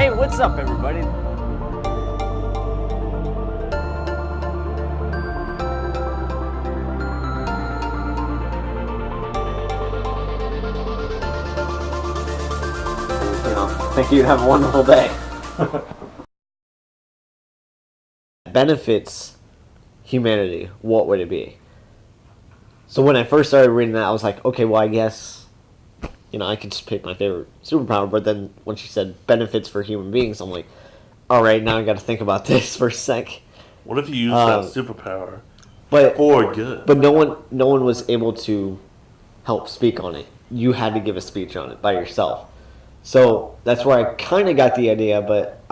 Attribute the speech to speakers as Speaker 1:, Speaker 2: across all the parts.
Speaker 1: Hey, what's up, everybody? Thank you. Have a wonderful day. Benefits humanity, what would it be? So when I first started reading that, I was like, okay, well, I guess, I could just pick my favorite superpower. But then when she said benefits for human beings, I'm like, all right, now I got to think about this for a sec.
Speaker 2: What if you use that superpower
Speaker 1: But
Speaker 2: for good?
Speaker 1: But no one was able to help speak on it. You had to give a speech on it by yourself. So that's where I kind of got the idea. But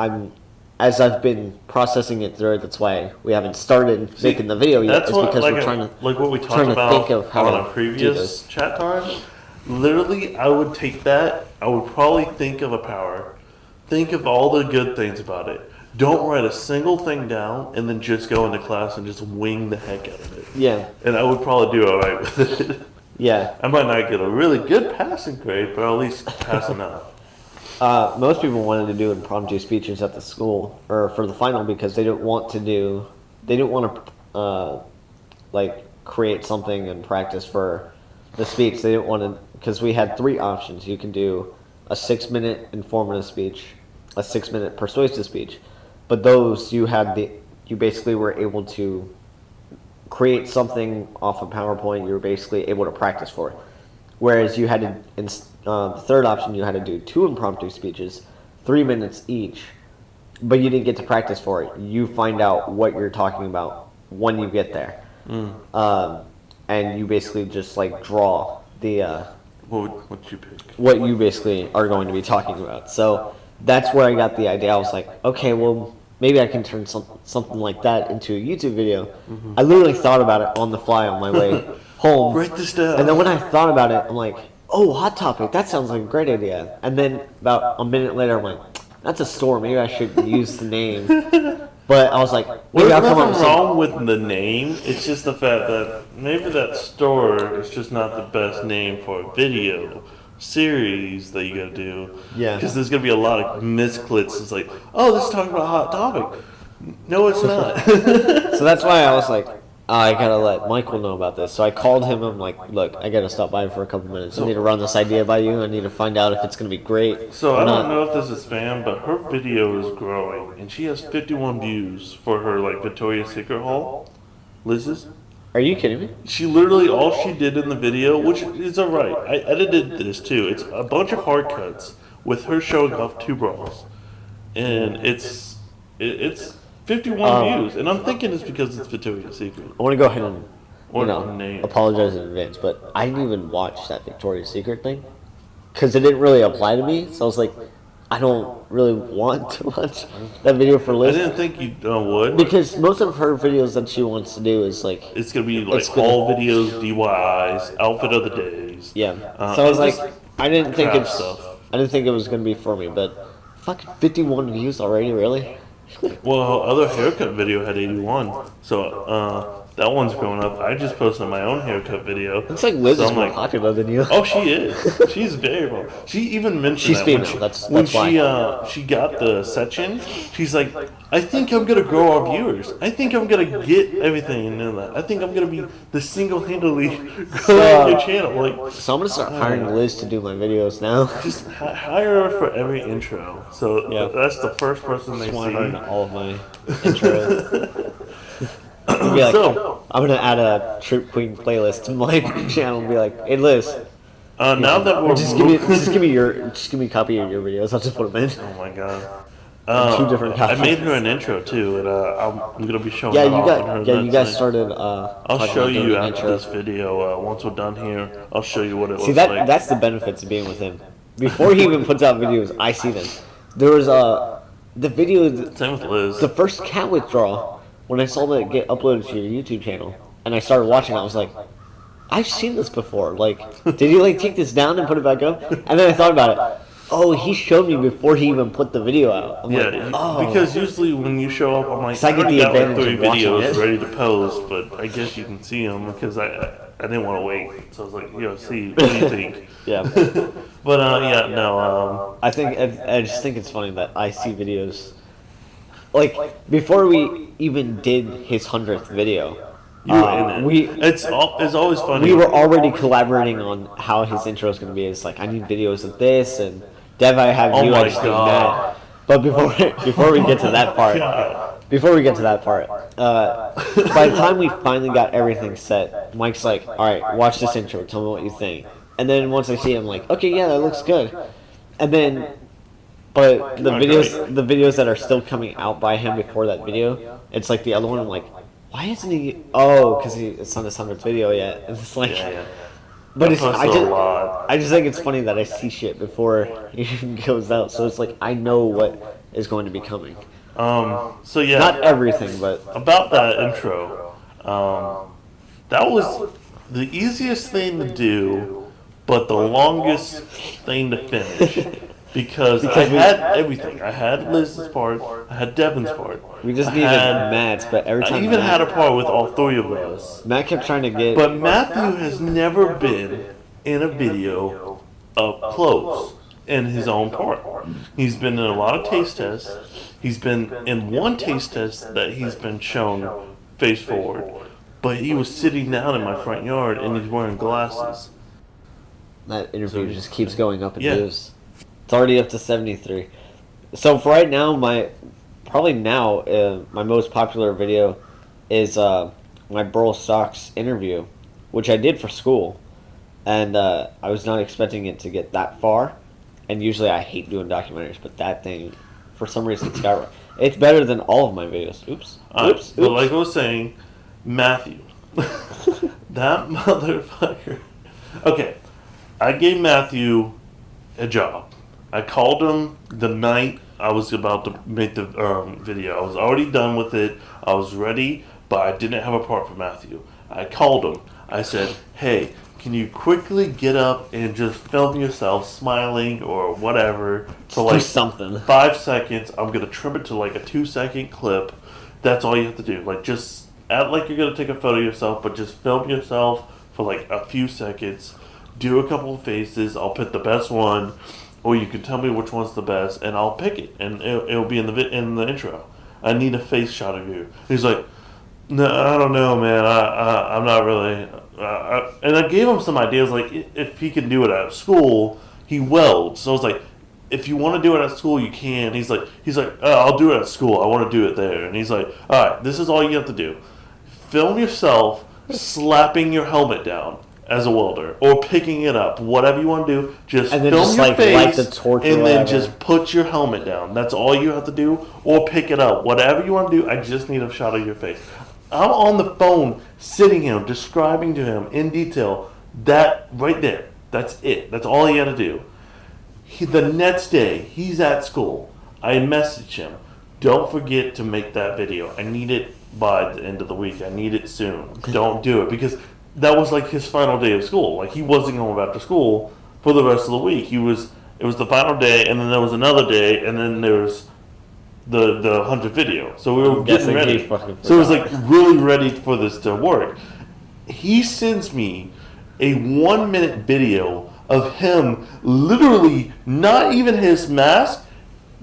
Speaker 1: as I've been processing it through, that's why we haven't started making the video yet.
Speaker 2: That's
Speaker 1: Is
Speaker 2: what,
Speaker 1: because
Speaker 2: like,
Speaker 1: we're trying to
Speaker 2: like what we
Speaker 1: trying
Speaker 2: talked
Speaker 1: to
Speaker 2: about
Speaker 1: think of how
Speaker 2: on
Speaker 1: to
Speaker 2: a
Speaker 1: do
Speaker 2: previous
Speaker 1: this.
Speaker 2: chat time. Literally, I would take that. I would probably think of a power. Think of all the good things about it. Don't write a single thing down, and then just go into class and just wing the heck out of it.
Speaker 1: Yeah.
Speaker 2: And I would probably do all right with it.
Speaker 1: Yeah.
Speaker 2: I might not get a really good passing grade, but I'll at least pass enough.
Speaker 1: Most people wanted to do impromptu speeches at the school or for the final because they didn't want to create something and practice for the speech. They didn't want to, because we had 3 options. You can do a 6-minute informative speech, a 6-minute persuasive speech, but those you basically were able to create something off of PowerPoint. You were basically able to practice for it. Whereas you had to, the third option, you had to do 2 impromptu speeches, 3 minutes each, but you didn't get to practice for it. You find out what you're talking about when you get there. And you basically just draw the
Speaker 2: What you pick?
Speaker 1: what you basically are going to be talking about. So that's where I got the idea. I was like, okay, well, maybe I can turn something like that into a YouTube video. I literally thought about it on the fly on my way home.
Speaker 2: Write this down.
Speaker 1: And then when I thought about it, I'm like, oh, Hot Topic, that sounds like a great idea. And then about a minute later, I'm like, that's a store. Maybe I should use the name. But I was like, maybe
Speaker 2: There's
Speaker 1: I'll come up
Speaker 2: nothing
Speaker 1: with
Speaker 2: wrong with the name. It's just the fact that maybe that store is just not the best name for a video series that you gotta do.
Speaker 1: Yeah.
Speaker 2: Because there's gonna be a lot of misclicks. It's like, oh, this is talking about a Hot Topic. No, it's not.
Speaker 1: So that's why I was like, I gotta let Michael know about this. So I called him. I'm like, look, I gotta stop by for a couple minutes. I need to run this idea by you. I need to find out if it's gonna be great.
Speaker 2: So
Speaker 1: or
Speaker 2: I
Speaker 1: not.
Speaker 2: don't know if this is spam, but her video is growing, and she has 51 views for her Victoria's Secret haul. Liz's.
Speaker 1: Are you kidding me?
Speaker 2: She literally, all she did in the video, which is alright, I edited this too. It's a bunch of hard cuts with her showing off 2 bras, and it's 51 views, and I'm thinking it's because it's Victoria's Secret.
Speaker 1: I want to go ahead and
Speaker 2: Or name.
Speaker 1: apologize in advance, but I didn't even watch that Victoria's Secret thing because it didn't really apply to me. So I was like, I don't really want to watch that video for
Speaker 2: I
Speaker 1: Liz
Speaker 2: didn't think you would.
Speaker 1: because most of her videos that she wants to do is
Speaker 2: It's gonna be
Speaker 1: it's
Speaker 2: haul videos, DIYs, outfit of the days.
Speaker 1: yeah. So I was
Speaker 2: and
Speaker 1: like, I didn't think
Speaker 2: craft stuff.
Speaker 1: I didn't think it was gonna be for me, but fucking 51 views already, really?
Speaker 2: Well, her other haircut video had 81, so that one's growing up. I just posted my own haircut video.
Speaker 1: Looks like Liz
Speaker 2: So
Speaker 1: is
Speaker 2: I'm
Speaker 1: more
Speaker 2: like,
Speaker 1: popular than you.
Speaker 2: oh, she is. She's very well. She even mentioned
Speaker 1: She's
Speaker 2: that
Speaker 1: female,
Speaker 2: when
Speaker 1: that's
Speaker 2: when
Speaker 1: why.
Speaker 2: she got the section. She's like, I think I'm gonna grow our viewers. I think I'm gonna get everything into that. I think I'm gonna be the single-handedly growing your channel. Like,
Speaker 1: So I'm gonna start hiring Liz to do my videos now.
Speaker 2: just hire her for every intro. So
Speaker 1: Yeah.
Speaker 2: that's the first person they
Speaker 1: I want her in
Speaker 2: see.
Speaker 1: all of my intros. Be like,
Speaker 2: So-
Speaker 1: I'm gonna add a Troop Queen playlist to my channel and be like, hey Liz,
Speaker 2: Now that we're
Speaker 1: just give me a copy of your videos. I'll just put them in.
Speaker 2: Oh my god.
Speaker 1: 2 different
Speaker 2: I
Speaker 1: copies.
Speaker 2: made her an intro too, and I'm gonna be showing
Speaker 1: Yeah,
Speaker 2: that
Speaker 1: you
Speaker 2: off on her
Speaker 1: got you guys
Speaker 2: website.
Speaker 1: started.
Speaker 2: I'll
Speaker 1: talking
Speaker 2: show
Speaker 1: about doing
Speaker 2: you
Speaker 1: an
Speaker 2: after
Speaker 1: intro.
Speaker 2: this video. Once we're done here, I'll show you what it
Speaker 1: See
Speaker 2: looks
Speaker 1: that
Speaker 2: like.
Speaker 1: that's the benefits of being with him. Before he even puts out videos, I see them. There was the video,
Speaker 2: Same with Liz.
Speaker 1: the first cat withdrawal. When I saw that get uploaded to your YouTube channel, and I started watching, I was like, I've seen this before. Like, did you take this down and put it back up? And then I thought about it. Oh, he showed me before he even put the video out. I'm
Speaker 2: Yeah,
Speaker 1: like, oh.
Speaker 2: because usually when you show up, I'm like,
Speaker 1: So I get the
Speaker 2: already got
Speaker 1: advantage
Speaker 2: 3
Speaker 1: of watching
Speaker 2: videos
Speaker 1: it.
Speaker 2: ready to post, but I guess you can see them because I I didn't want to wait, so I was like, yo, see, what do you think?
Speaker 1: Yeah.
Speaker 2: But yeah, no.
Speaker 1: I just think it's funny that I see videos like before we even did his 100th video.
Speaker 2: You were in it. It's always funny.
Speaker 1: We were already collaborating on how his intro is going to be. It's like I need videos of this, and Dev, I have
Speaker 2: Oh
Speaker 1: you.
Speaker 2: my
Speaker 1: I just need
Speaker 2: God.
Speaker 1: that. But before we get to that part, by the time we finally got everything set, Mike's like, "All right, watch this intro. Tell me what you think." And then once I see him, like, "Okay, yeah, that looks good." And then, but the videos that are still coming out by him before that video, it's like the other one. I'm like, why isn't he? Oh, because it's on his 100th video yet. And it's like,
Speaker 2: Yeah.
Speaker 1: but
Speaker 2: That's also a lot.
Speaker 1: I just think it's funny that I see shit before it even goes out. So it's like I know what is going to be coming.
Speaker 2: So yeah.
Speaker 1: Not everything, but
Speaker 2: About that intro, that was the easiest thing to do, but the longest thing to finish. Because I had everything. I had Liz's part, I had Devin's part.
Speaker 1: we just
Speaker 2: I
Speaker 1: needed
Speaker 2: had-
Speaker 1: Matt's. But every time
Speaker 2: I even had a part with all three of us.
Speaker 1: Matt kept trying to get.
Speaker 2: But Matthew has never been in a video up close in his own part. He's been in a lot of taste tests. He's been in one taste test that he's been shown face forward. But he was sitting down in my front yard and he's wearing glasses.
Speaker 1: That interview just keeps going up in
Speaker 2: Yeah.
Speaker 1: views. It's already up to 73. So for right now, my most popular video is my Burl Stocks interview, which I did for school, and I was not expecting it to get that far. And usually I hate doing documentaries, but that thing, for some reason, it's better than all of my videos. Oops.
Speaker 2: But like I was saying, Matthew, that motherfucker. Okay, I gave Matthew a job. I called him the night I was about to make the video. I was already done with it. I was ready, but I didn't have a part for Matthew. I called him. I said, hey, can you quickly get up and just film yourself smiling or whatever for
Speaker 1: Do
Speaker 2: like
Speaker 1: something.
Speaker 2: 5 seconds? I'm going to trim it to like a 2-second clip. That's all you have to do. Like, just act like you're going to take a photo of yourself, but just film yourself for like a few seconds. Do a couple of faces. I'll pick the best one. Or you can tell me which one's the best, and I'll pick it, and it'll be in the intro. I need a face shot of you. He's like, no, I don't know, man. I'm not really. And I gave him some ideas, like if he can do it at school, he welds. So I was like, if you want to do it at school, you can. He's like, I'll do it at school. I want to do it there. And he's like, all right, this is all you have to do. Film yourself slapping your helmet down as a welder, or picking it up, whatever you want to do. Just
Speaker 1: And then
Speaker 2: film
Speaker 1: just,
Speaker 2: your
Speaker 1: like,
Speaker 2: face,
Speaker 1: light the torch or
Speaker 2: and then
Speaker 1: whatever.
Speaker 2: just put your helmet down. That's all you have to do, or pick it up, whatever you want to do. I just need a shot of your face. I'm on the phone, sitting him, describing to him in detail that right there. That's it. That's all he had to do. The next day, he's at school. I messaged him. Don't forget to make that video. I need it by the end of the week. I need it soon. Don't do it, because that was like his final day of school. Like, he wasn't going after school for the rest of the week. It was the final day, and then there was another day, and then there was the 100th video. So we were
Speaker 1: I'm
Speaker 2: getting
Speaker 1: guessing he
Speaker 2: ready.
Speaker 1: fucking
Speaker 2: So it was
Speaker 1: forgot.
Speaker 2: like really ready for this to work. He sends me a 1-minute video of him literally, not even his mask,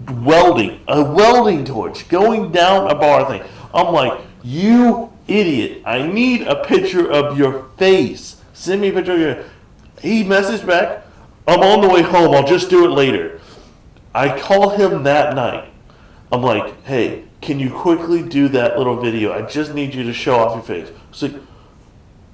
Speaker 2: welding a welding torch going down a bar thing. I'm like, you idiot, I need a picture of your face. Send me a picture of your. He messaged back, I'm on the way home, I'll just do it later. I call him that night. I'm like, hey, can you quickly do that little video? I just need you to show off your face. It's like,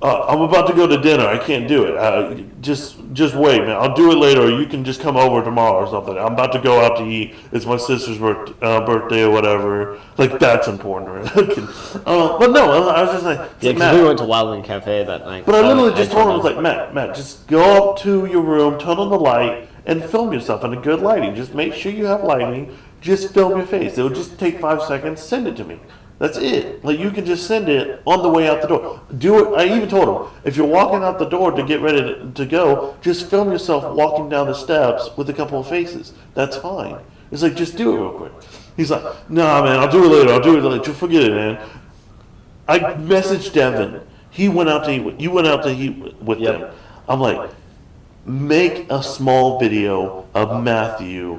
Speaker 2: I'm about to go to dinner. I can't do it. Just wait, man. I'll do it later, or you can just come over tomorrow or something. I'm about to go out to eat. It's my sister's birthday or whatever. Like, that's important. But no, I was just like,
Speaker 1: Yeah,
Speaker 2: Matt.
Speaker 1: because we went to Wildland Cafe that night.
Speaker 2: But I literally just told him, I was like, Matt, just go up to your room, turn on the light, and film yourself in a good lighting. Just make sure you have lighting. Just film your face. It will just take 5 seconds. Send it to me. That's it. Like, you can just send it on the way out the door. Do it. I even told him, if you're walking out the door to get ready to go, just film yourself walking down the steps with a couple of faces. That's fine. It's like, just do it real quick. He's like, nah, man, I'll do it later. Just forget it, man. I messaged Devin. He went out to eat. You went out to eat with
Speaker 1: Yep.
Speaker 2: them. I'm like, make a small video of Matthew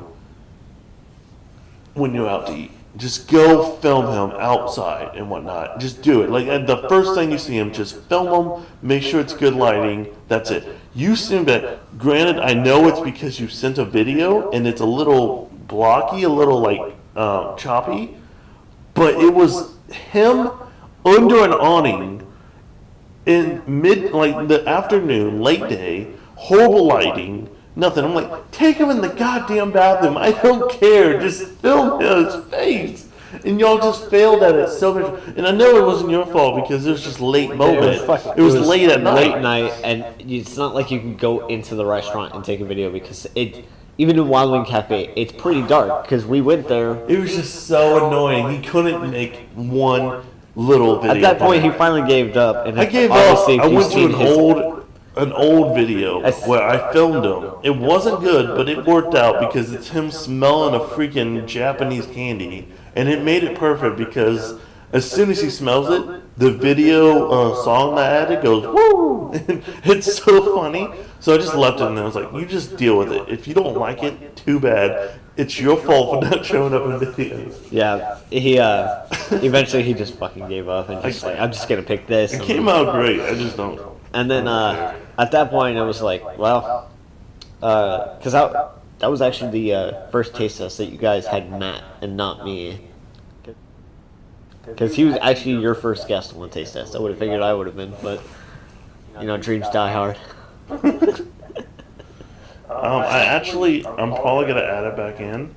Speaker 2: when you're out to eat. Just go film him outside and whatnot. Just do it. Like and the first thing you see him, just film him. Make sure it's good lighting. That's it. You send that. Granted, I know it's because you sent a video and it's a little blocky, a little like choppy, but it was him under an awning in like the afternoon, late day, horrible lighting. Nothing. I'm like, take him in the goddamn bathroom. I don't care. Just film his face. And y'all just failed at it so much. And I know it wasn't your fault because it was just late moment. It was late at night.
Speaker 1: Late night, and it's not like you can go into the restaurant and take a video because even in Wild Wing Cafe, it's pretty dark because we went there.
Speaker 2: It was just so annoying. He couldn't make one little video.
Speaker 1: At that point, he finally gave up. And
Speaker 2: I gave up.
Speaker 1: obviously, if
Speaker 2: I
Speaker 1: you've
Speaker 2: went to
Speaker 1: seen
Speaker 2: an old video where I filmed him. It wasn't good, but it worked out because it's him smelling a freaking Japanese candy, and it made it perfect because as soon as he smells it, the video song that I added goes woo. It's so funny. So I just left it in there. I was like, you just deal with it. If you don't like it, too bad. It's your fault for not showing up in videos.
Speaker 1: Yeah, he eventually he just fucking gave up and just like I'm just gonna pick this.
Speaker 2: It came out great. I just don't.
Speaker 1: And then at that point, I was like, well, because that was actually the first taste test that you guys had Matt and not me. Because he was actually your first guest on the taste test. I would have figured I would have been, but you know, dreams die hard.
Speaker 2: I'm probably gonna add it back in.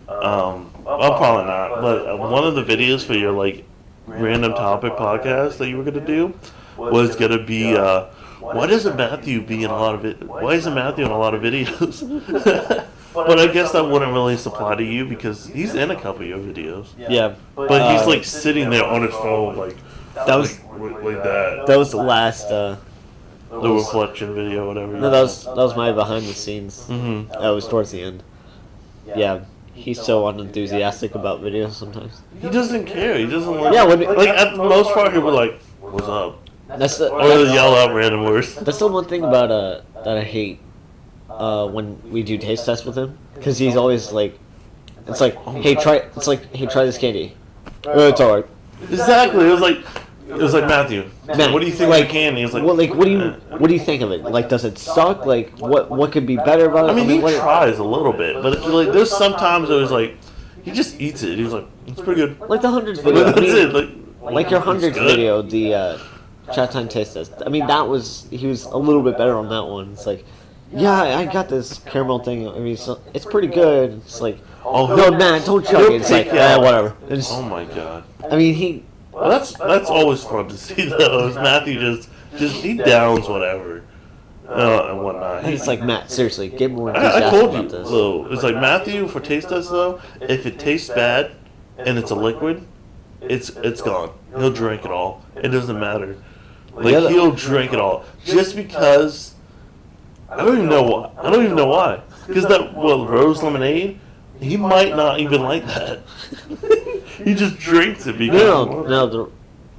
Speaker 2: I'm probably not, but one of the videos for your like random topic podcast that you were gonna do was gonna be why doesn't Matthew be in a lot of it? Why isn't Matthew in a lot of videos? But I guess that wouldn't really apply to you because he's in a couple of your videos.
Speaker 1: Yeah,
Speaker 2: But he's like sitting there on his phone like
Speaker 1: that was
Speaker 2: like that.
Speaker 1: that was the last.
Speaker 2: The reflection video, whatever.
Speaker 1: No, that was my behind the scenes.
Speaker 2: Mm-hmm.
Speaker 1: That was towards the end. Yeah, he's so unenthusiastic about videos sometimes.
Speaker 2: He doesn't care. He doesn't like.
Speaker 1: Yeah,
Speaker 2: like at the most part, he would like, "What's up?"
Speaker 1: That's the
Speaker 2: Or
Speaker 1: that's,
Speaker 2: yell out random words.
Speaker 1: that's the one thing about that I hate when we do taste tests with him because he's always like, it's like, hey try this candy. It's alright.
Speaker 2: Exactly. It was like Matthew.
Speaker 1: Matt,
Speaker 2: What do you think
Speaker 1: like,
Speaker 2: of the candy? He's like,
Speaker 1: what do you think of it? Like, does it suck? Like, what could be better about it?
Speaker 2: I mean, he
Speaker 1: what,
Speaker 2: tries a little bit, but it's like there's sometimes it was like he just eats it. He's like, it's pretty good.
Speaker 1: like the hundreds video.
Speaker 2: That's
Speaker 1: I mean,
Speaker 2: it.
Speaker 1: like your
Speaker 2: it's
Speaker 1: hundreds
Speaker 2: good.
Speaker 1: video, the chat time taste test. I mean, he was a little bit better on that one. It's like, yeah, I got this caramel thing. I mean, it's pretty good. It's like,
Speaker 2: Oh,
Speaker 1: no, man, don't chug it. It's like,
Speaker 2: pick out-
Speaker 1: whatever. It's,
Speaker 2: Oh my god.
Speaker 1: I mean,
Speaker 2: Well, that's always fun to see though. Is Matthew just he downs whatever and whatnot.
Speaker 1: it's like, Matt, seriously, get more
Speaker 2: I
Speaker 1: enthusiastic
Speaker 2: told you
Speaker 1: about this.
Speaker 2: though. It's like Matthew for taste test though. If it tastes bad and it's a liquid, it's gone. He'll drink it all. It doesn't matter. Like
Speaker 1: Yeah,
Speaker 2: he'll drink it all just because. I don't even know why. Because that rose lemonade, he might not even like that. He just drinks it because
Speaker 1: No, the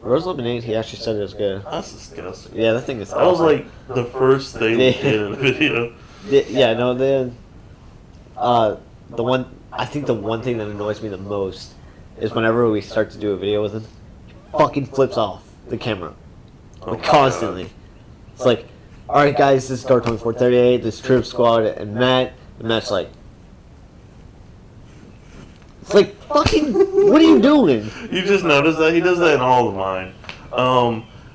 Speaker 1: rose lemonade, he actually said it was good.
Speaker 2: that's disgusting.
Speaker 1: Yeah, that thing is
Speaker 2: That was
Speaker 1: awesome.
Speaker 2: like the first thing we did in the video.
Speaker 1: Yeah, no, I think the one thing that annoys me the most is whenever we start to do a video with him, he fucking flips off the camera. Like, constantly. It's like, alright guys, this is Dark 2438, this is Trip Squad, and Matt's like, it's like, fucking, what are you doing?
Speaker 2: You just noticed that he does that in all of mine.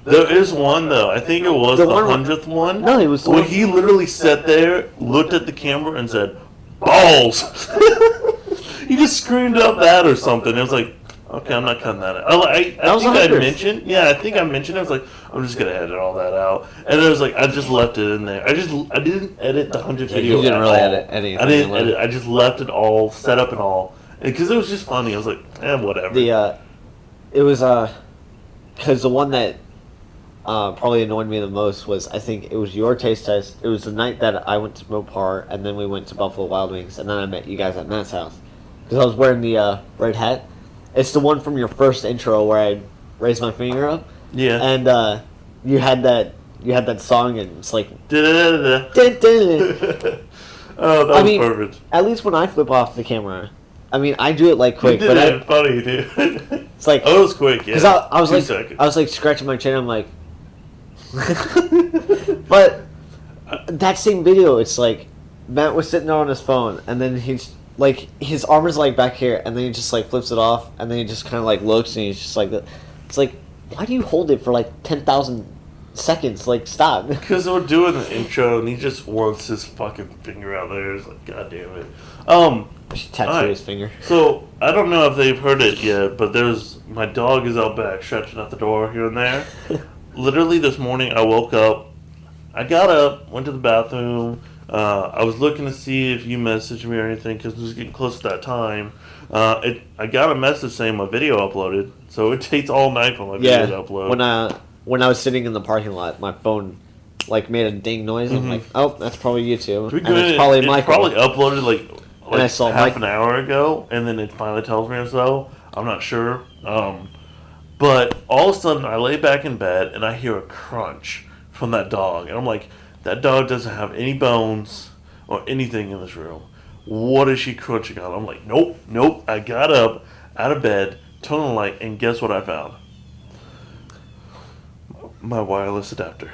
Speaker 2: There is one though. I think it was
Speaker 1: The
Speaker 2: the
Speaker 1: one-
Speaker 2: 100th one.
Speaker 1: No, it was the
Speaker 2: when
Speaker 1: one-
Speaker 2: he literally sat there, looked at the camera, and said, "Balls." He just screamed up that or something. It was like, okay, I'm not cutting that out. I
Speaker 1: That was
Speaker 2: think I
Speaker 1: 100th.
Speaker 2: mentioned. Yeah, I think I mentioned. I was like, I'm just gonna edit all that out, and it was like I just left it in there. I didn't edit the 100th
Speaker 1: Yeah,
Speaker 2: video.
Speaker 1: you didn't
Speaker 2: at
Speaker 1: really
Speaker 2: all.
Speaker 1: edit anything.
Speaker 2: I didn't edit. I just left it all set up and all because it was just funny. I was like, whatever.
Speaker 1: It was, because the one that probably annoyed me the most was, I think it was your taste test. It was the night that I went to Mopar, and then we went to Buffalo Wild Wings, and then I met you guys at Matt's house. Because I was wearing the red hat. It's the one from your first intro where I raised my finger up.
Speaker 2: Yeah.
Speaker 1: And you had that song, and it's like,
Speaker 2: Da-da-da-da.
Speaker 1: dun, dun, dun.
Speaker 2: Oh, that
Speaker 1: I
Speaker 2: was
Speaker 1: mean,
Speaker 2: perfect.
Speaker 1: at least when I flip off the camera, I mean, I do it like
Speaker 2: You
Speaker 1: quick,
Speaker 2: did
Speaker 1: but
Speaker 2: it funny, dude.
Speaker 1: it's like,
Speaker 2: Oh, it was quick, yeah.
Speaker 1: because I was
Speaker 2: 2
Speaker 1: like,
Speaker 2: seconds.
Speaker 1: I was like scratching my chin. I'm like, but that same video, it's like Matt was sitting there on his phone, and then he's like, his arm is like back here, and then he just like flips it off, and then he just kind of like looks, and he's just like, it's like, why do you hold it for like 10,000 seconds? Like, stop.
Speaker 2: Because we're doing the intro, and he just wants his fucking finger out there. It's like, god damn it.
Speaker 1: Tattoo
Speaker 2: Alright.
Speaker 1: his finger.
Speaker 2: So, I don't know if they've heard it yet, but my dog is out back stretching out the door here and there. Literally this morning, I woke up, I got up, went to the bathroom, I was looking to see if you messaged me or anything, because it was getting close to that time. I got a message saying my video uploaded, so it takes all night for my video to upload.
Speaker 1: When I was sitting in the parking lot, my phone like made a ding noise. I'm like, oh, that's probably you two,
Speaker 2: To be
Speaker 1: and
Speaker 2: good,
Speaker 1: it's probably
Speaker 2: it
Speaker 1: Michael.
Speaker 2: probably uploaded like
Speaker 1: I saw
Speaker 2: half
Speaker 1: Mike-
Speaker 2: an hour ago, and then it finally tells me so. I'm not sure. But all of a sudden, I lay back in bed and I hear a crunch from that dog, and I'm like, that dog doesn't have any bones or anything in this room. What is she crunching on? I'm like, nope. I got up out of bed, turned on the light, and guess what I found? My wireless adapter.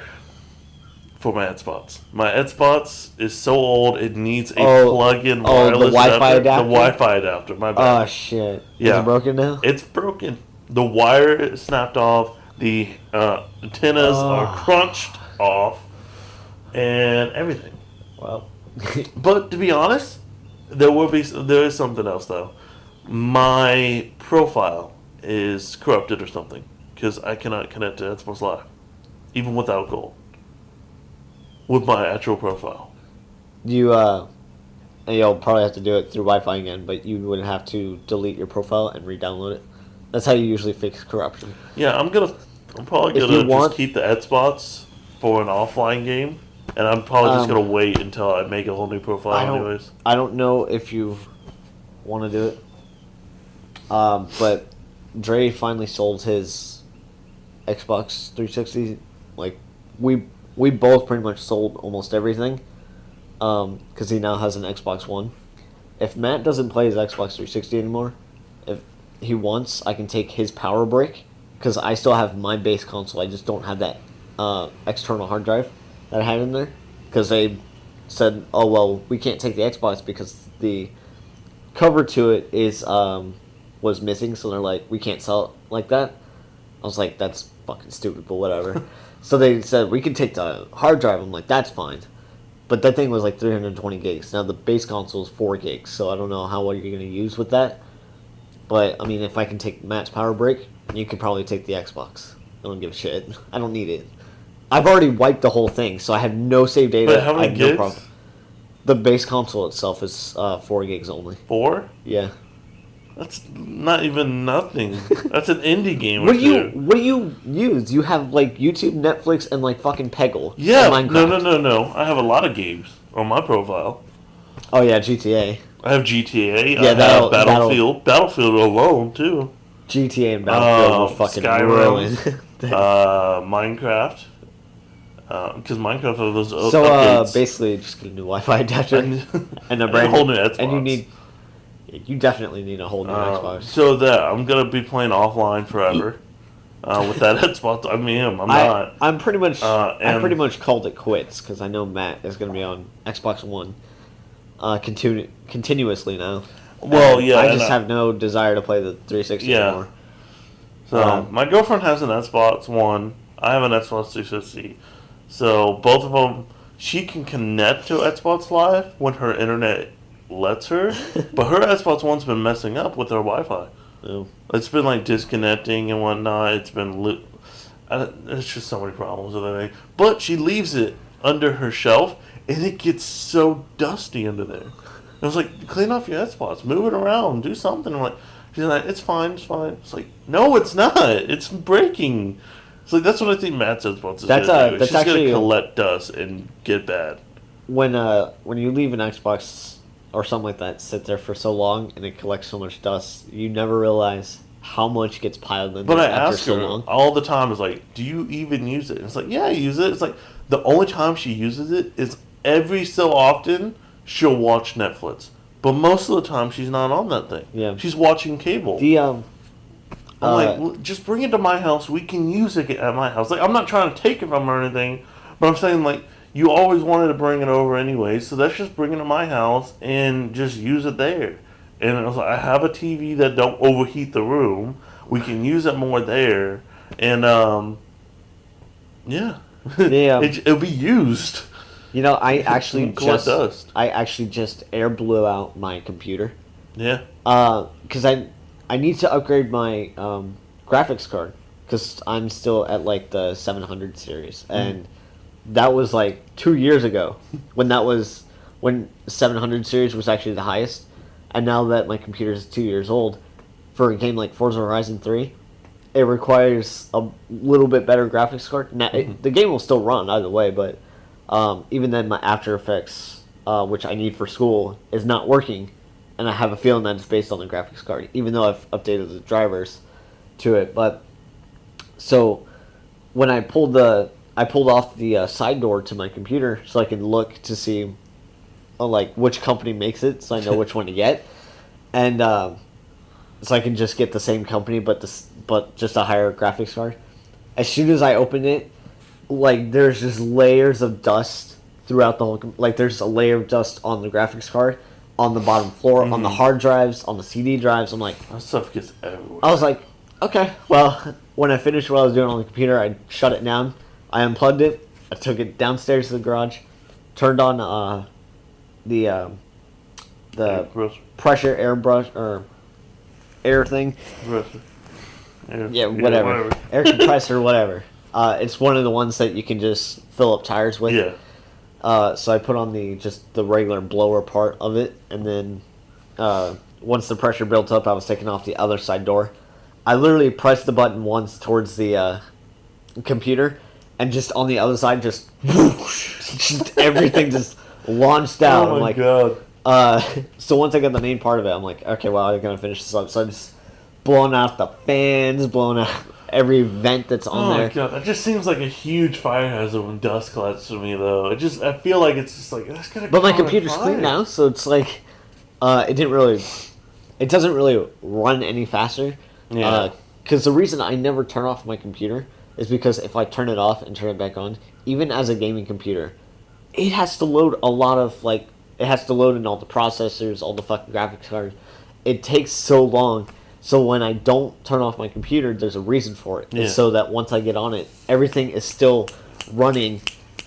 Speaker 2: For my Xbox. My Xbox is so old it needs a plug-in
Speaker 1: the
Speaker 2: wireless
Speaker 1: Wi-Fi adapter?
Speaker 2: The Wi-Fi adapter. My bad.
Speaker 1: Oh shit!
Speaker 2: Yeah.
Speaker 1: Is it broken now?
Speaker 2: It's broken. The wire is snapped off. The antennas are crunched off, and everything.
Speaker 1: Well,
Speaker 2: But to be honest, there is something else though. My profile is corrupted or something because I cannot connect to Xbox Live, even without gold. With my actual profile.
Speaker 1: and you'll probably have to do it through Wi-Fi again, but you would have to delete your profile and re-download it. That's how you usually fix corruption.
Speaker 2: Yeah, I'm probably
Speaker 1: If
Speaker 2: gonna
Speaker 1: you
Speaker 2: just
Speaker 1: want-
Speaker 2: keep the Xbox for an offline game, and I'm probably just gonna wait until I make a whole new profile. Anyways,
Speaker 1: I don't know if you want to do it, but Dre finally sold his Xbox 360. Like we both pretty much sold almost everything, because he now has an Xbox One. If Matt doesn't play his Xbox 360 anymore, if he wants, I can take his power brick, because I still have my base console. I just don't have that external hard drive that I had in there, because they said, oh well, we can't take the Xbox because the cover to it is was missing, so they're like, we can't sell it like that. I was like, that's fucking stupid, but whatever. So they said we can take the hard drive. I'm like, that's fine, but that thing was like 320 gigs. Now the base console is 4 gigs, so I don't know how what you're gonna use with that. But I mean, if I can take Matt's power brick, you could probably take the Xbox. I don't give a shit. I don't need it. I've already wiped the whole thing, so I have no save data.
Speaker 2: but how
Speaker 1: I
Speaker 2: many
Speaker 1: have
Speaker 2: gigs?
Speaker 1: no problem. The base console itself is 4 gigs only.
Speaker 2: 4?
Speaker 1: Yeah.
Speaker 2: That's not even nothing. That's an indie game.
Speaker 1: What
Speaker 2: or
Speaker 1: do you
Speaker 2: two.
Speaker 1: what do you use? You have like YouTube, Netflix, and like fucking Peggle.
Speaker 2: Yeah,
Speaker 1: and
Speaker 2: no.
Speaker 1: Minecraft.
Speaker 2: I have a lot of games on my profile.
Speaker 1: Oh yeah, GTA.
Speaker 2: I have GTA.
Speaker 1: Yeah,
Speaker 2: I have
Speaker 1: that'll-
Speaker 2: Battlefield. Battlefield alone too.
Speaker 1: GTA and Battlefield will fucking ruin.
Speaker 2: Skyrim. Minecraft. Because Minecraft has those
Speaker 1: So
Speaker 2: updates.
Speaker 1: basically, just get a new Wi-Fi adapter
Speaker 2: And-
Speaker 1: and a
Speaker 2: and
Speaker 1: brand
Speaker 2: a whole new Xbox.
Speaker 1: And you definitely need a whole new Xbox.
Speaker 2: So that I'm gonna be playing offline forever with that Xbox. I mean, I'm not.
Speaker 1: I'm pretty much. I
Speaker 2: and-
Speaker 1: pretty much called it quits because I know Matt is going to be on Xbox One, continuously now.
Speaker 2: Well,
Speaker 1: And
Speaker 2: yeah,
Speaker 1: I
Speaker 2: and
Speaker 1: just have no desire to play the 360
Speaker 2: Yeah.
Speaker 1: anymore.
Speaker 2: So my girlfriend has an Xbox One. I have an Xbox 360. So both of them, she can connect to Xbox Live when her internet lets her. But her Xbox One's been messing up with her Wi-Fi.
Speaker 1: Oh.
Speaker 2: It's been like disconnecting and whatnot. It's been there's just so many problems with everything. But she leaves it under her shelf, and it gets so dusty under there. I was like, clean off your Xbox, move it around, do something. I'm like, she's like, it's fine. It's like, no, it's not. It's breaking. It's like that's what I think Matt's Xbox is
Speaker 1: That's
Speaker 2: gonna do.
Speaker 1: that's
Speaker 2: It's just
Speaker 1: actually
Speaker 2: gonna collect dust and get bad.
Speaker 1: when you leave an Xbox or something like that sit there for so long and it collects so much dust, you never realize how much gets piled in
Speaker 2: But
Speaker 1: there
Speaker 2: I
Speaker 1: after
Speaker 2: ask
Speaker 1: so
Speaker 2: her
Speaker 1: long.
Speaker 2: all the time, is like, do you even use it? And it's like, yeah, I use it. It's like, the only time she uses it is every so often she'll watch Netflix. But most of the time, she's not on that thing.
Speaker 1: Yeah.
Speaker 2: She's watching cable.
Speaker 1: The
Speaker 2: I'm like, "Well, just bring it to my house. We can use it at my house. Like, I'm not trying to take it from her or anything, but I'm saying, like, you always wanted to bring it over anyway, so let's just bring it to my house and just use it there. And I was like, I have a TV that don't overheat the room. We can use it more there, and yeah,
Speaker 1: Yeah.
Speaker 2: it'll be used.
Speaker 1: you know,
Speaker 2: Collect dust.
Speaker 1: I actually just air blew out my computer.
Speaker 2: Yeah,
Speaker 1: Because I need to upgrade my graphics card because I'm still at like the 700 series, and that was like 2 years ago when when 700 series was actually the highest, and now that my computer is 2 years old, for a game like Forza Horizon 3, it requires a little bit better graphics card. Now the game will still run either way, but even then my After Effects, which I need for school, is not working. And I have a feeling that it's based on the graphics card, even though I've updated the drivers to it. But so when I pulled off the side door to my computer so I can look to see like which company makes it, so I know which one to get, and so I can just get the same company but just a higher graphics card. As soon as I open it, like there's just layers of dust throughout the whole. Like there's a layer of dust on the graphics card, on the bottom floor, on the hard drives, on the CD drives. I'm like,
Speaker 2: that stuff gets everywhere.
Speaker 1: I was like, okay, well, when I finished what I was doing on the computer, I shut it down. I unplugged it. I took it downstairs to the garage, turned on the pressure airbrush or air thing. Yeah, whatever. Air compressor, whatever. It's one of the ones that you can just fill up tires with.
Speaker 2: Yeah.
Speaker 1: So I put on the regular blower part of it, and then once the pressure built up, I was taking off the other side door. I literally pressed the button once towards the computer, and just on the other side, just everything just launched out.
Speaker 2: Oh
Speaker 1: I'm
Speaker 2: my
Speaker 1: like,
Speaker 2: god.
Speaker 1: so once I got the main part of it, I'm like, okay, well, I'm gonna finish this up. So I just blowing out the fans, blowing out every vent that's on there.
Speaker 2: Oh my god, that just seems like a huge fire hazard when dust collects to me, though. I feel like it's just like that's gonna.
Speaker 1: But my computer's clean now, so it's like, it doesn't really run any faster.
Speaker 2: Yeah.
Speaker 1: Because the reason I never turn off my computer is because if I turn it off and turn it back on, even as a gaming computer, it has to load a lot of it has to load in all the processors, all the fucking graphics cards. It takes so long. So when I don't turn off my computer, there's a reason for it.
Speaker 2: Yeah.
Speaker 1: It's so that once I get on it, everything is still running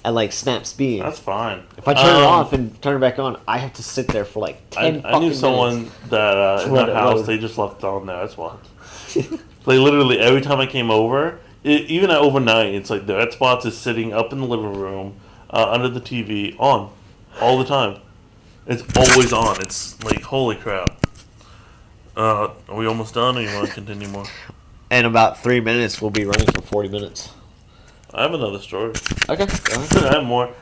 Speaker 1: at like snap speed.
Speaker 2: That's fine.
Speaker 1: If I turn it off and turn it back on, I have to sit there for like 10
Speaker 2: I knew someone
Speaker 1: minutes.
Speaker 2: that in
Speaker 1: let
Speaker 2: their
Speaker 1: it
Speaker 2: house
Speaker 1: load.
Speaker 2: they just left it on there. That's why. Like literally every time I came over, even at overnight, it's like the Xbox is sitting up in the living room under the TV on all the time. It's always on. It's like holy crap. Are we almost done, or you want to continue more?
Speaker 1: In about 3 minutes, we'll be running for 40 minutes.
Speaker 2: I have another story.
Speaker 1: Okay, go ahead.
Speaker 2: I have more.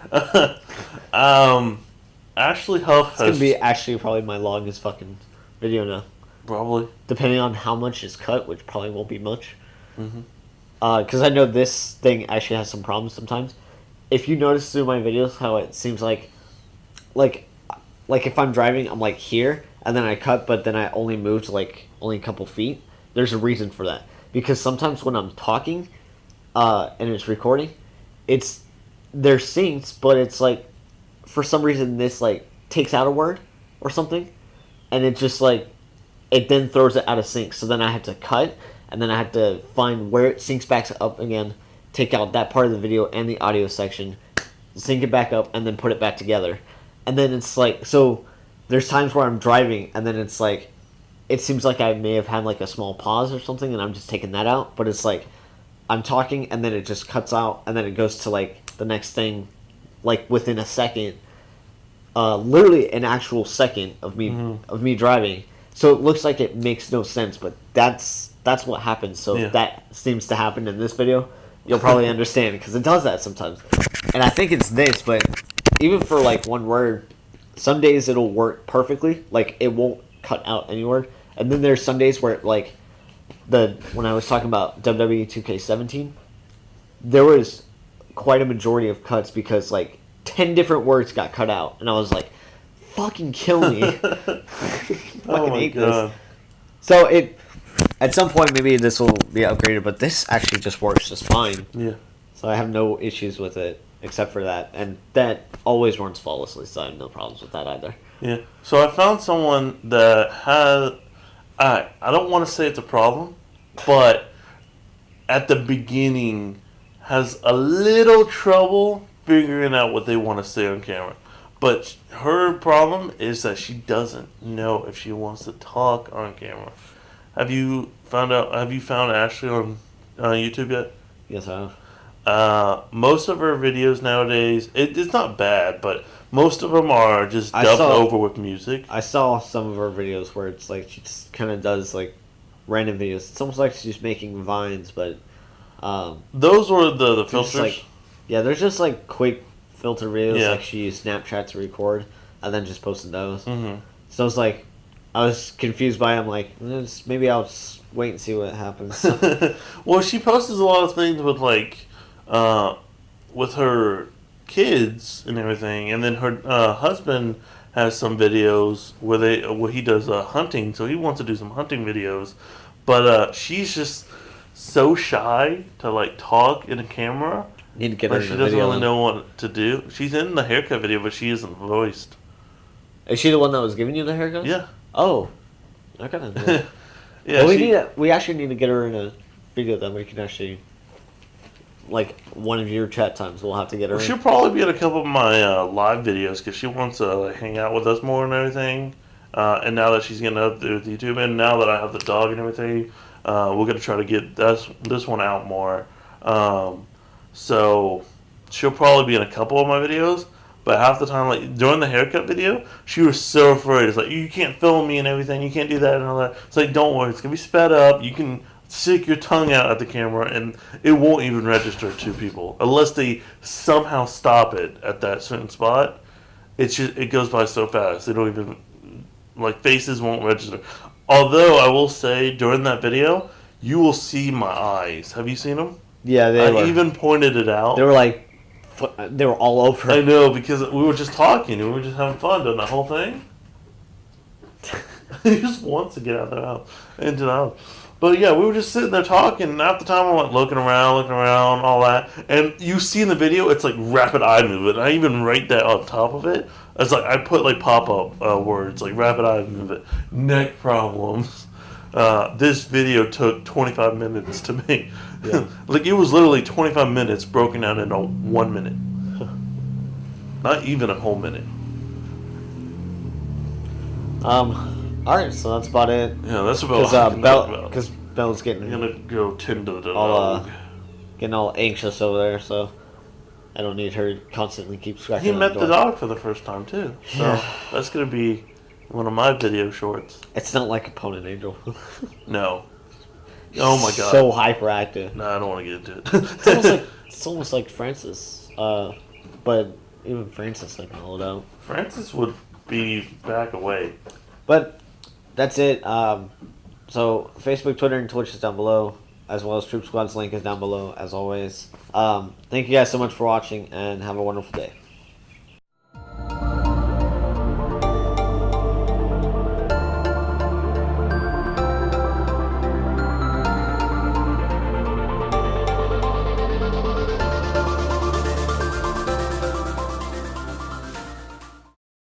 Speaker 2: Ashley Huff
Speaker 1: It's gonna
Speaker 2: has
Speaker 1: be actually probably my longest fucking video now.
Speaker 2: probably.
Speaker 1: Depending on how much is cut, which probably won't be much.
Speaker 2: Mhm.
Speaker 1: Because I know this thing actually has some problems sometimes. If you notice through my videos how it seems like if I'm driving, I'm like here, and then I cut, but then I only move to like only a couple feet. There's a reason for that. Because sometimes when I'm talking, and it's recording, they're synced, but it's like, for some reason this like takes out a word or something, and it just like, it then throws it out of sync. So then I have to cut, and then I have to find where it syncs back up again, take out that part of the video and the audio section, sync it back up, and then put it back together. And then it's like, so there's times where I'm driving, and then it's like, it seems like I may have had like a small pause or something, and I'm just taking that out. But it's like, I'm talking, and then it just cuts out, and then it goes to like the next thing, like within a second, literally an actual second of me driving. So it looks like it makes no sense, but that's what happens. So
Speaker 2: Yeah.
Speaker 1: if that seems to happen in this video, you'll probably understand, because it does that sometimes. And I think it's this, but even for like one word, some days it'll work perfectly, like it won't cut out any word, and then there's some days where it like when I was talking about WWE 2K17, there was quite a majority of cuts because like 10 different words got cut out, and I was like, "Fucking kill me!"
Speaker 2: Oh
Speaker 1: Fucking
Speaker 2: my
Speaker 1: hate
Speaker 2: god.
Speaker 1: this. So at some point maybe this will be upgraded, but this actually just works just fine.
Speaker 2: Yeah.
Speaker 1: So I have no issues with it except for that, and that always runs flawlessly. So I have no problems with that either.
Speaker 2: Yeah. So I found someone that had. I don't want to say it's a problem, but at the beginning has a little trouble figuring out what they want to say on camera. But her problem is that she doesn't know if she wants to talk on camera. Have you found out? Have you found Ashley on YouTube yet?
Speaker 1: Yes, I have.
Speaker 2: Most of her videos nowadays, it's not bad, but most of them are just
Speaker 1: I
Speaker 2: dubbed
Speaker 1: saw-
Speaker 2: over with music.
Speaker 1: I saw some of her videos where it's like she just kind of does like random videos. It's almost like she's making vines, but
Speaker 2: Those were the
Speaker 1: there's
Speaker 2: filters.
Speaker 1: just, like, yeah, there's just like quick filter videos.
Speaker 2: Yeah.
Speaker 1: Like she used Snapchat to record and then just posted those.
Speaker 2: hmm
Speaker 1: So it's like I was confused by it. I'm like, maybe I'll just wait and see what happens.
Speaker 2: Well, she posts a lot of things with like, with her kids and everything, and then her husband has some videos where he does hunting, so he wants to do some hunting videos, but she's just so shy to like talk in a camera.
Speaker 1: Need to get her
Speaker 2: Like
Speaker 1: in
Speaker 2: she
Speaker 1: the
Speaker 2: doesn't
Speaker 1: video.
Speaker 2: really know what to do. She's in the haircut video, but she isn't voiced.
Speaker 1: Is she the one that was giving you the haircut?
Speaker 2: Yeah,
Speaker 1: Oh, okay. Well,
Speaker 2: yeah.
Speaker 1: we actually need to get her in a video that we can actually, like one of your chat times. We'll have to get her.
Speaker 2: She'll
Speaker 1: in.
Speaker 2: probably be in a couple of my live videos because she wants to like, hang out with us more and everything. And now that she's getting up there with YouTube, and now that I have the dog and everything, we're gonna try to get this one out more. So she'll probably be in a couple of my videos. But half the time, like during the haircut video, she was so afraid. It's like, you can't film me and everything. You can't do that and all that. It's like, don't worry, it's gonna be sped up. You can stick your tongue out at the camera, and it won't even register to people unless they somehow stop it at that certain spot. It goes by so fast. They don't even like faces won't register. Although I will say during that video, you will see my eyes. Have you seen them?
Speaker 1: Yeah, they
Speaker 2: I
Speaker 1: were.
Speaker 2: even pointed it out.
Speaker 1: They were like, they were all over.
Speaker 2: I know, because we were just talking. We were just having fun doing that whole thing. He just wants to get out of the house. Into the house. But yeah, we were just sitting there talking, and after the time I went looking around, all that. And you see in the video, it's like rapid eye movement. I even write that on top of it. It's like I put like pop-up words, like rapid eye movement, neck problems. This video took 25 minutes to make.
Speaker 1: Yeah.
Speaker 2: Like it was literally 25 minutes broken down into 1 minute. Not even a whole minute.
Speaker 1: All right, so that's about it.
Speaker 2: Yeah, that's about all I can talk about.
Speaker 1: Because Belle's
Speaker 2: I'm
Speaker 1: getting
Speaker 2: gonna go tend to the
Speaker 1: all
Speaker 2: dog.
Speaker 1: getting all anxious over there, so I don't need her to constantly keep scratching.
Speaker 2: He
Speaker 1: on
Speaker 2: met
Speaker 1: the
Speaker 2: the
Speaker 1: door.
Speaker 2: dog for the first time too. So
Speaker 1: Yeah.
Speaker 2: that's gonna be one of my video shorts.
Speaker 1: It's not like Opponent Angel.
Speaker 2: No. Oh my god.
Speaker 1: So hyperactive.
Speaker 2: No, I don't want to get into
Speaker 1: It's almost
Speaker 2: it.
Speaker 1: like Francis, but even Francis like mellowed out.
Speaker 2: Francis would be back away.
Speaker 1: But that's it. So Facebook, Twitter, and Twitch is down below, as well as Troop Squad's link is down below, as always. Thank you guys so much for watching, and have a wonderful day.